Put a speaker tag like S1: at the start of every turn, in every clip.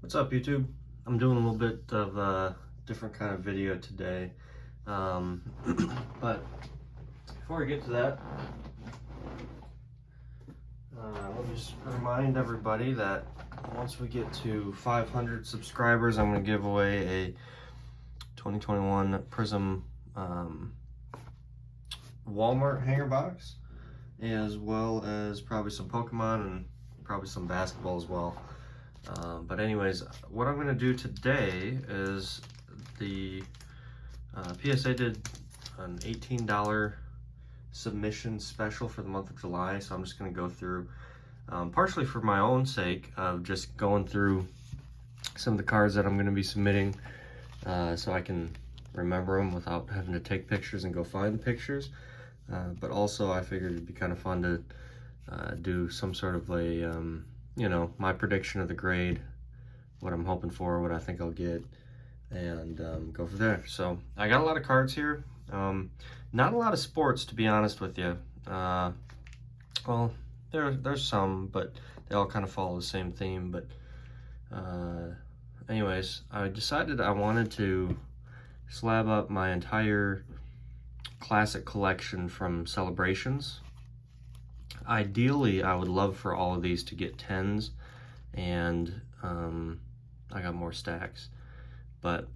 S1: What's up, YouTube? I'm doing a little bit of a different kind of video today. But before we get to that, let me just remind everybody that once we get to 500 subscribers, I'm going to give away a 2021 Prism Walmart hanger box, as well as probably some Pokemon and probably some basketball as well. But anyways, what I'm going to do today is the PSA did an $18 submission special for the month of July, so I'm just going to go through, partially for my own sake, of just going through some of the cards that I'm going to be submitting, so I can remember them without having to take pictures and go find the pictures. But also I figured it'd be kind of fun to do some sort of a you know, my prediction of the grade, what I'm hoping for, what I think I'll get, and go from there. So I got a lot of cards here. Not a lot of sports, to be honest with you. Well, there's some, but they all kind of follow the same theme. But anyways, I decided I wanted to slab up my entire classic collection from Celebrations. Ideally, I would love for all of these to get 10s, and I got more stacks, but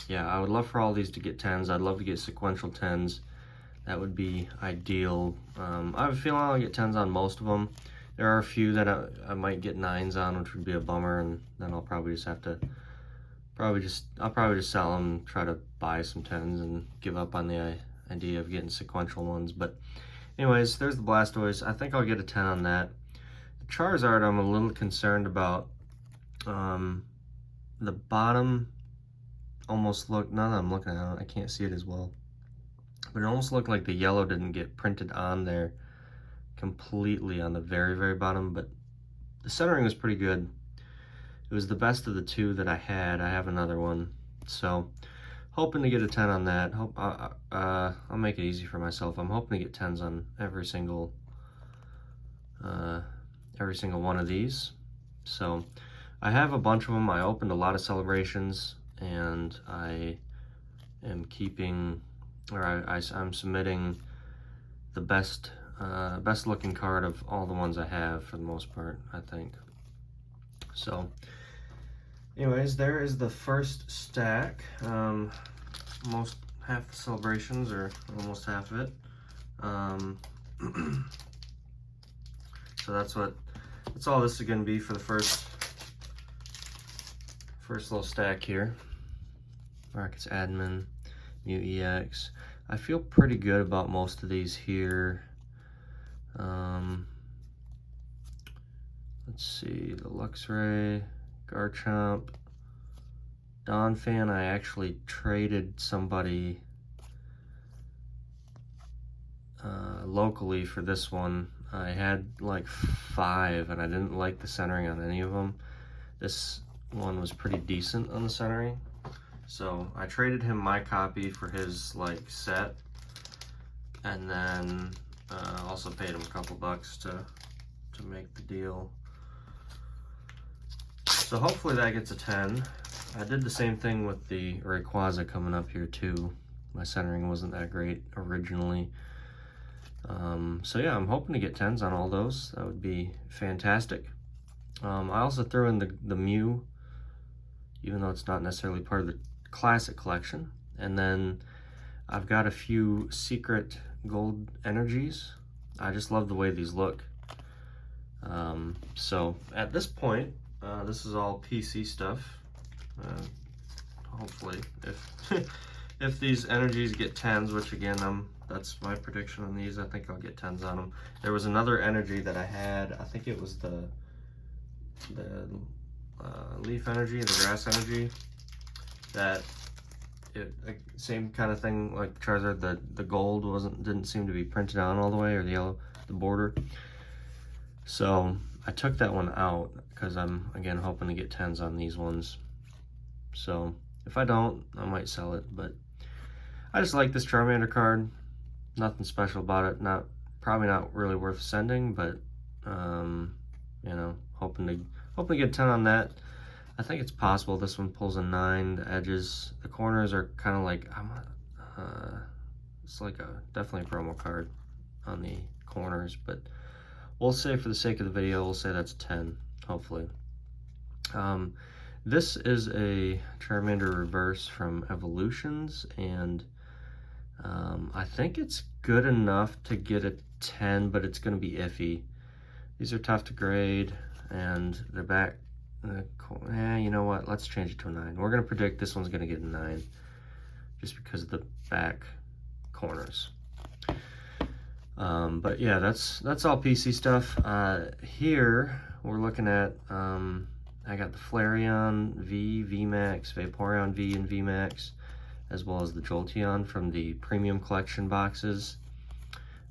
S1: yeah, I would love for all these to get 10s. I'd love to get sequential 10s. That would be ideal. I have a feeling I'll get 10s on most of them. There are a few that I might get 9s on, which would be a bummer, and then I'll probably just have to I'll probably just sell them, try to buy some 10s, and give up on the idea of getting sequential ones. But anyways, there's the Blastoise. I think I'll get a 10 on that. The Charizard, I'm a little concerned about. The bottom almost looked, now that I'm looking at it, I can't see it as well, but it almost looked like the yellow didn't get printed on there completely on the very, very bottom, but the centering was pretty good. It was the best of the two that I had. I have another one, so hoping to get a 10 on that. I'll make it easy for myself. I'm hoping to get 10s on every single one of these. So I have a bunch of them. I opened a lot of Celebrations, and I am keeping, or I'm submitting the best looking card of all the ones I have for the most part, I think. So anyways, there is the first stack. Almost half the Celebrations, or almost half of it. So that's all this is going to be for the first little stack here. Markets Admin, Mew EX. I feel pretty good about most of these here. Let's see, the Luxray, Garchomp, Donphan. I actually traded somebody locally for this one. I had like 5, and I didn't like the centering on any of them. This one was pretty decent on the centering, so I traded him my copy for his like set, and then also paid him a couple bucks to make the deal. So hopefully that gets a 10. I did the same thing with the Rayquaza coming up here too. My centering wasn't that great originally. So yeah, I'm hoping to get 10s on all those. That would be fantastic. I also threw in the Mew, even though it's not necessarily part of the classic collection. And then I've got a few secret gold energies. I just love the way these look. So at this point, this is all PC stuff. Hopefully, if these energies get 10s, which again, that's my prediction on these. I think I'll get 10s on them. There was another energy that I had. I think it was the leaf energy, the grass energy. That same kind of thing like Charizard. The gold didn't seem to be printed on all the way, or the yellow, the border. So I took that one out because I'm again hoping to get 10s on these ones. So if I don't, I might sell it, but I just like this Charmander card. Nothing special about it. Probably not really worth sending, but you know, hoping hoping to get 10 on that. I think it's possible this one pulls a 9. The edges, the corners are kind of like, it's like definitely a promo card on the corners, but we'll say for the sake of the video, we'll say that's 10, hopefully. This is a Charmander reverse from Evolutions, and I think it's good enough to get a 10, but it's going to be iffy. These are tough to grade, and they're back. You know what? Let's change it to a 9. We're going to predict this one's going to get a 9, just because of the back corners. But yeah, that's all PC stuff. Here we're looking at I got the Flareon V, VMAX, Vaporeon V and VMAX, as well as the Jolteon from the Premium Collection boxes.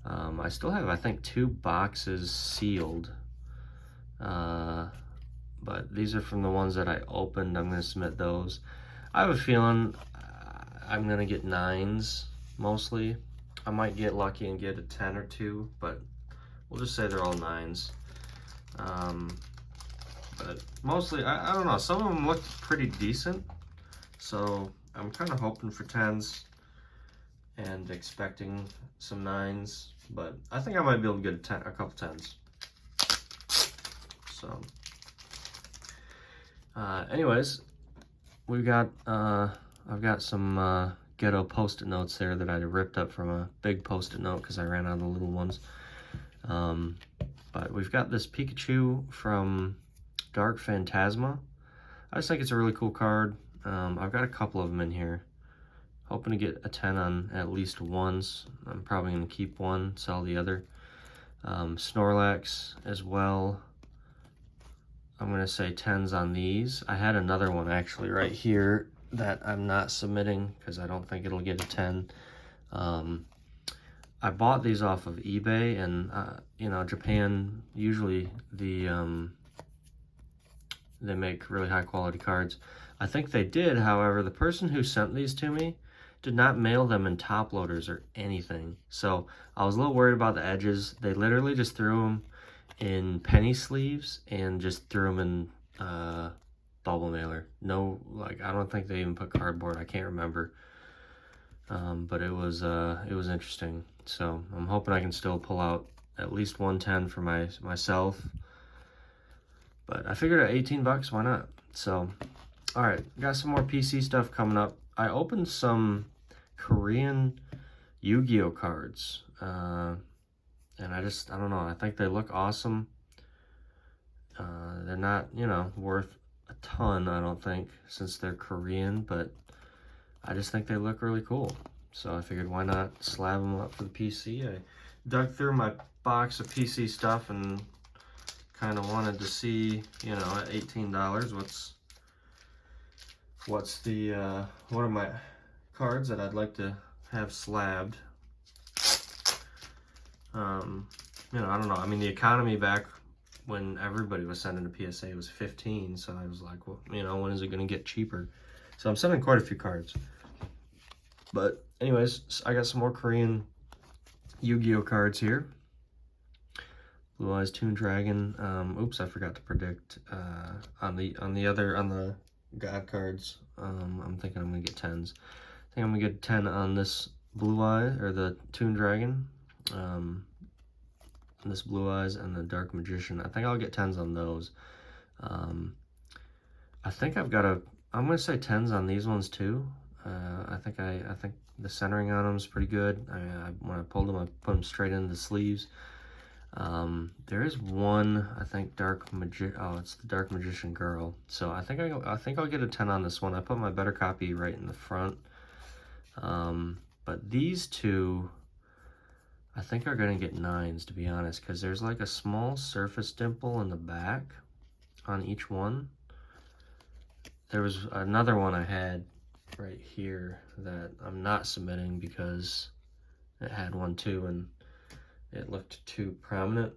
S1: I still have, I think, 2 boxes sealed, but these are from the ones that I opened. I'm going to submit those. I have a feeling I'm going to get 9s mostly. I might get lucky and get a 10 or 2, but we'll just say they're all 9s. But mostly, I don't know, some of them looked pretty decent, so I'm kind of hoping for 10s and expecting some 9s, but I think I might be able to get a couple 10s. So, anyways, we've got, I've got some ghetto post-it notes there that I ripped up from a big post-it note because I ran out of the little ones. But we've got this Pikachu from Dark Phantasma. I just think it's a really cool card. I've got a couple of them in here. Hoping to get a 10 on at least ones. I'm probably going to keep one, sell the other. Snorlax as well. I'm going to say 10s on these. I had another one actually right here that I'm not submitting because I don't think it'll get a 10. I bought these off of eBay, and you know, Japan, usually they make really high quality cards. I think they did, however, the person who sent these to me did not mail them in top loaders or anything. So I was a little worried about the edges. They literally just threw them in penny sleeves and just threw them in bubble mailer. No, like, I don't think they even put cardboard. I can't remember. But it was interesting. So I'm hoping I can still pull out at least 110 for myself. But I figured at 18 bucks, why not? So, all right, got some more PC stuff coming up. I opened some Korean Yu-Gi-Oh cards, and I don't know, I think they look awesome. They're not, you know, worth a ton, I don't think, since they're Korean, but I just think they look really cool. So I figured, why not slab them up for the PC? I dug through my box of PC stuff and kind of wanted to see, you know, at $18, what's the what are my cards that I'd like to have slabbed. You know, I don't know. I mean, the economy back when everybody was sending a PSA was 15, so I was like, well, you know, when is it going to get cheaper? So I'm sending quite a few cards. But anyways, I got some more Korean Yu-Gi-Oh cards here. Blue Eyes Toon Dragon. Oops, I forgot to predict on the God cards. I'm thinking I'm gonna get 10s. I think I'm gonna get 10 on this Blue Eye, or the Toon Dragon. This Blue Eyes and the Dark Magician. I think I'll get 10s on those. I think I'm gonna say 10s on these ones too. I think the centering on them is pretty good. When I pulled them, I put them straight into the sleeves. There is one, I think, it's the Dark Magician Girl. So I think I'll get a 10 on this one. I put my better copy right in the front. But these two, I think are gonna get 9s, to be honest, because there's like a small surface dimple in the back on each one. There was another one I had right here that I'm not submitting because it had one too, and it looked too prominent.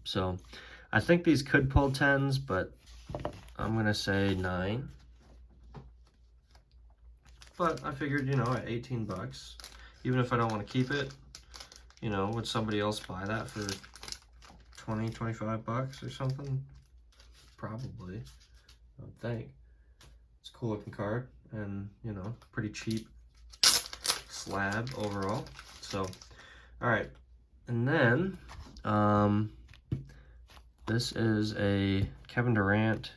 S1: So I think these could pull 10s, but I'm gonna say 9. But I figured, you know, at 18 bucks, even if I don't want to keep it, you know, would somebody else buy that for 20, 25 bucks or something? probably, I would think. It's a cool looking card, and you know, pretty cheap slab overall. So, all right, and then this is a Kevin Durant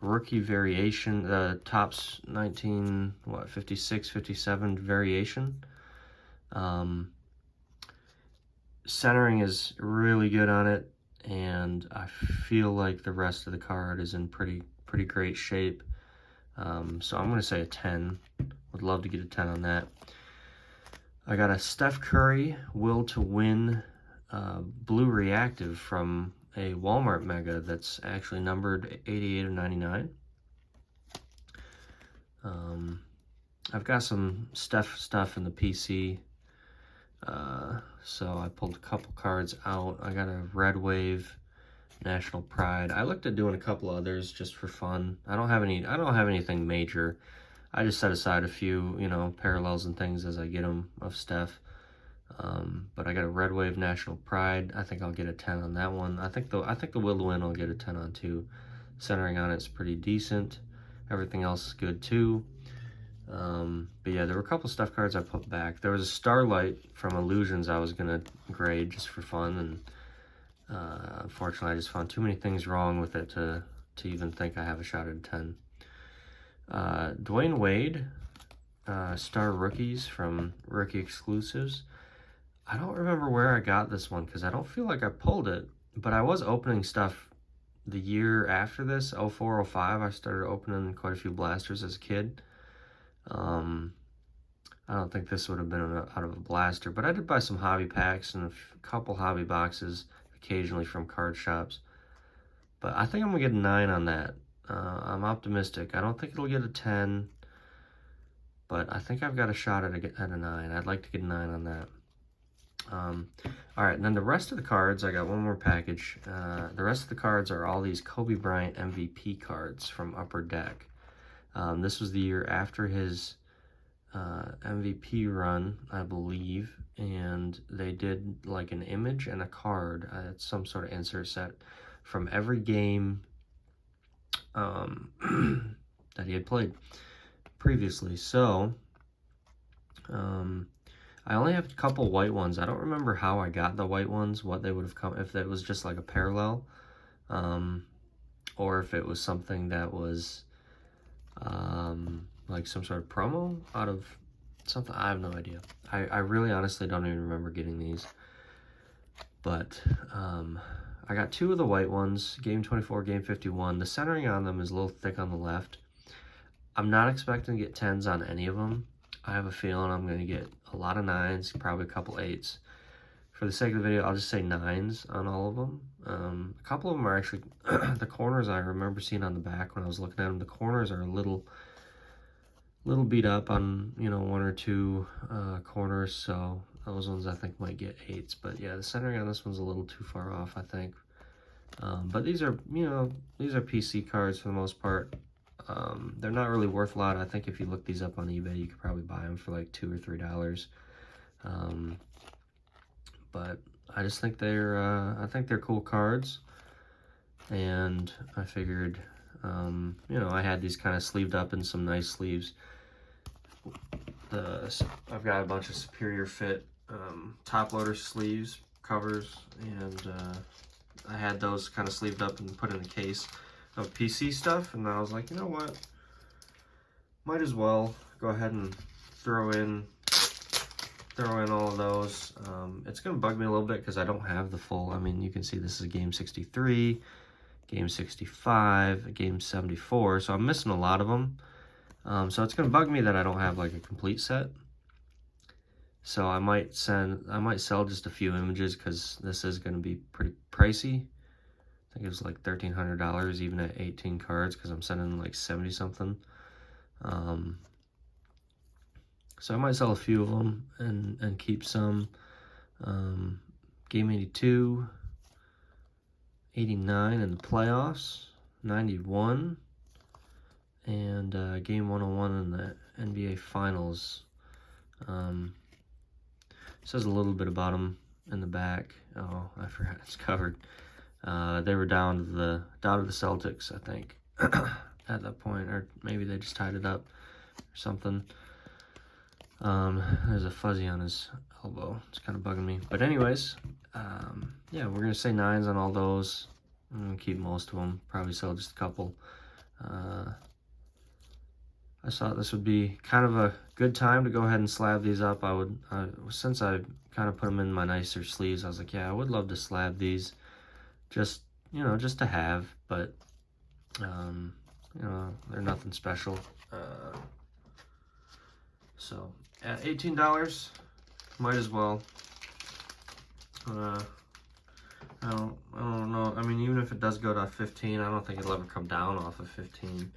S1: rookie variation, the Topps 56, 57 variation. Centering is really good on it, and I feel like the rest of the card is in pretty great shape. So I'm going to say a 10. Would love to get a 10 on that. I got a Steph Curry Will to Win Blue Reactive from a Walmart Mega that's actually numbered 88 of 99. I've got some Steph stuff in the PC, so I pulled a couple cards out. I got a Red Wave National Pride. I looked at doing a couple others just for fun. I don't have anything major. I just set aside a few, you know, parallels and things as I get them of Steph. But I got a Red Wave National Pride. I think I'll get a 10 on that one. I think the Will to Win I'll get a 10 on too. Centering on it's pretty decent. Everything else is good too. But yeah, there were a couple Steph cards I put back. There was a Starlight from Illusions I was gonna grade just for fun, and unfortunately I just found too many things wrong with it to even think I have a shot at a 10. Dwyane Wade, Star Rookies from Rookie Exclusives. I don't remember where I got this one because I don't feel like I pulled it, but I was opening stuff the year after this, 04, 05. I started opening quite a few blasters as a kid. I don't think this would have been out of a blaster, but I did buy some hobby packs and a couple hobby boxes occasionally from card shops. But I think I'm gonna get a 9 on that. I'm optimistic. I don't think it'll get a 10, but I think I've got a shot at a 9. I'd like to get a 9 on that. All right, and then the rest of the cards, I got one more package. The rest of the cards are all these Kobe Bryant MVP cards from Upper Deck. This was the year after his MVP run, I believe, and they did like an image and a card. It's some sort of insert set from every game that he had played previously. So I only have a couple white ones. I don't remember how I got the white ones, what they would have come, if it was just like a parallel, or if it was something that was like some sort of promo out of something. I have no idea. I really honestly don't even remember getting these. But I got 2 of the white ones, Game 24, Game 51. The centering on them is a little thick on the left. I'm not expecting to get 10s on any of them. I have a feeling I'm going to get a lot of 9s, probably a couple 8s. For the sake of the video, I'll just say 9s on all of them. A couple of them are actually, the corners I remember seeing on the back when I was looking at them, the corners are a little beat up on, you know, 1 or 2 corners, so those ones I think might get 8s. But yeah, the centering on this one's a little too far off, I think. But these are, you know, these are PC cards for the most part. They're not really worth a lot. I think if you look these up on eBay, you could probably buy them for like $2 or $3. But I just think they're cool cards, and I figured, you know, I had these kind of sleeved up in some nice sleeves. I've got a bunch of Superior Fit top loader sleeves covers, and I had those kind of sleeved up and put in a case of PC stuff, and I was like, you know what, might as well go ahead and throw in all of those. It's gonna bug me a little bit because I don't have the full, I mean, you can see this is a Game 63, Game 65, a Game 74, so I'm missing a lot of them. So it's gonna bug me that I don't have like a complete set. So I might sell just a few images because this is gonna be pretty pricey. I think it was like $1,300 even at 18 cards because I'm sending like 70 something. So I might sell a few of them and keep some. Game 82, 89 in the playoffs, 91, and Game 101 in the NBA Finals. Says a little bit about them in the back. Oh, I forgot it's covered. They were down to the Celtics, I think, at that point, or maybe they just tied it up or something. There's a fuzzy on his elbow. It's kind of bugging me. But anyways, yeah, we're gonna say 9s on all those. I'm gonna keep most of them. Probably sell just a couple. I thought this would be kind of a good time to go ahead and slab these up. Since I kind of put them in my nicer sleeves, I was like, yeah, I would love to slab these, just, you know, just to have, but, you know, they're nothing special. So at $18, might as well. I don't know. I mean, even if it does go to 15, I don't think it'll ever come down off of 15.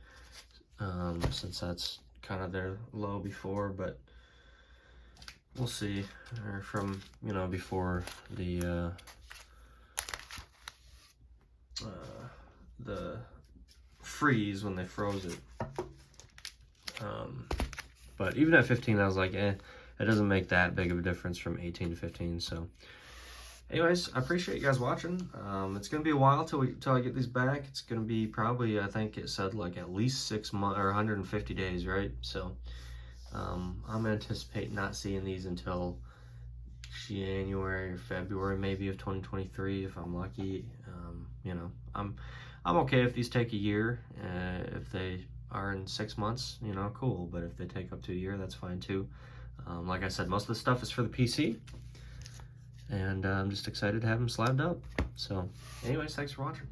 S1: Since that's kind of their low before, but we'll see. Or from, you know, before the freeze, when they froze it. But even at 15, I was like, it doesn't make that big of a difference from 18 to 15. So anyways, I appreciate you guys watching. It's gonna be a while till I get these back. It's gonna be probably, I think it said like at least 6 months or 150 days, right? So I'm anticipating not seeing these until January or February maybe of 2023 if I'm lucky. You know, I'm okay if these take a year. If they are in 6 months, you know, cool. But if they take up to a year, that's fine too. Like I said, most of the stuff is for the PC. And I'm just excited to have them slabbed up. So anyways, thanks for watching.